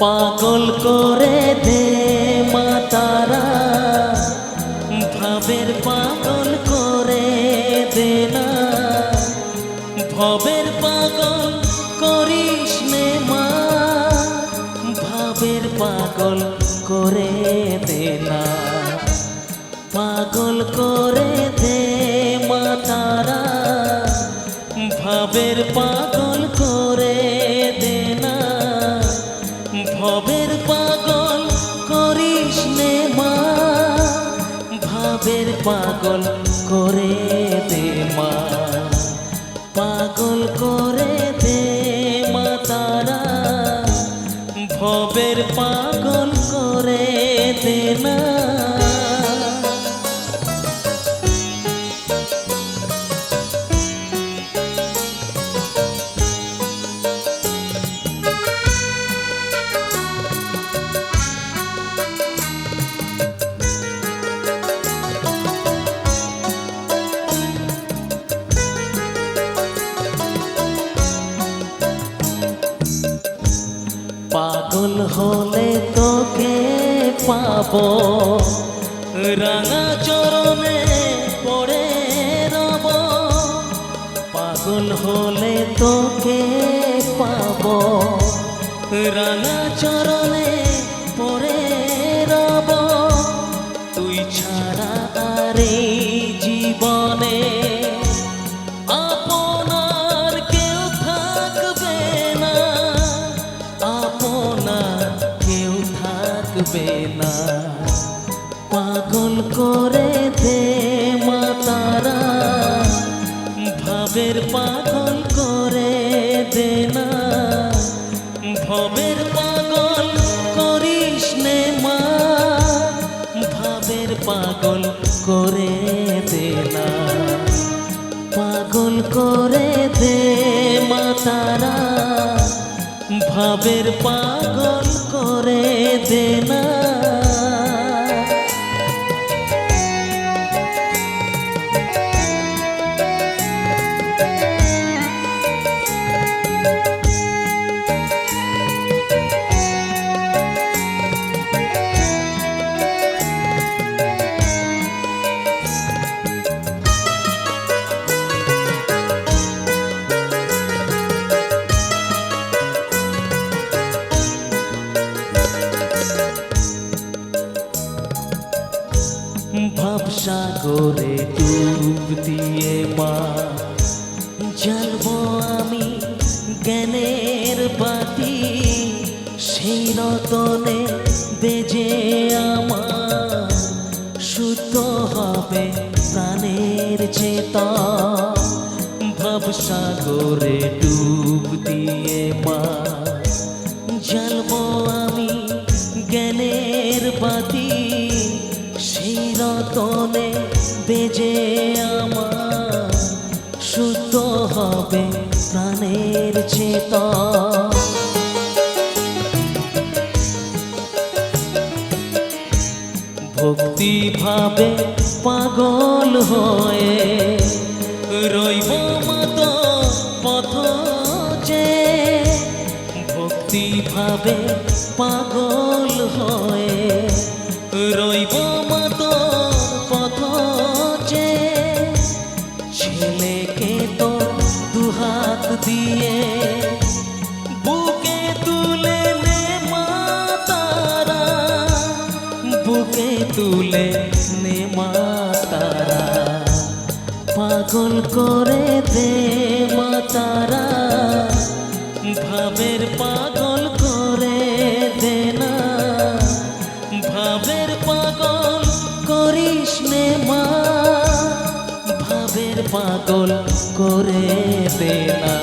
পাগল করে দে মা তারা, ভাবের পাগল করে দে না, ভবের পাগল করিস নে মা, ভাবের পাগল করে দে না, পাগল করে দে মা তারা, ভাবের পাগল করে দে না, ভবের পাগল করিস নে মা, ভাবের পাগল করে দে মা, পাগল করে দে মা তারা, ভবের পাগল করে দে না। পাগল হলে তোকে পাবো, রাঙা চরণে পড়ে রব, পাগল হলে তোকে পাবো, রাঙা চরণে পড়ে রব, তুই ছাড়া আর এই জীবনে আপনার কেউ থাকবে না, আপনার কেউ থাকবে না, পাগল করে দে মা তারা, ভাবের পাগল করে দে না, ভবের পাগল করিস নে মা, ভাবের পাগল করে দে না, পাগল করে দে মা তারা, ভাবের পাগল করে দে না। ভাবসাগরে ডুব দিয়ে মা, জ্বালবো আমি জ্ঞানের বাতি, সেই রতনে বেজে আমার শুদ্ধ হবে প্রাণের চেতা, ভাবসাগরে ডুব দিয়ে মা, জ্বালবো আমি জ্ঞানের বাতি, সেই রতনে বেজে আমার শুদ্ধ হবে প্রাণের চেতা, ভক্তি ভাবে পাগল হয়ে রইব মত পথ যে, ভক্তি ভাবে পাগল হয়ে রইব মত পথ যে, ছেলেকে তো দুহাত দিয়ে বুকে তুলে নে মা তারা, বুকে তুলে নে মা তারা, পাগল করে দে মা তারা, ভাবের পাগল করে দে না, ভাবের পাগল করিস নে মা, ভাবের পাগল করে দে না।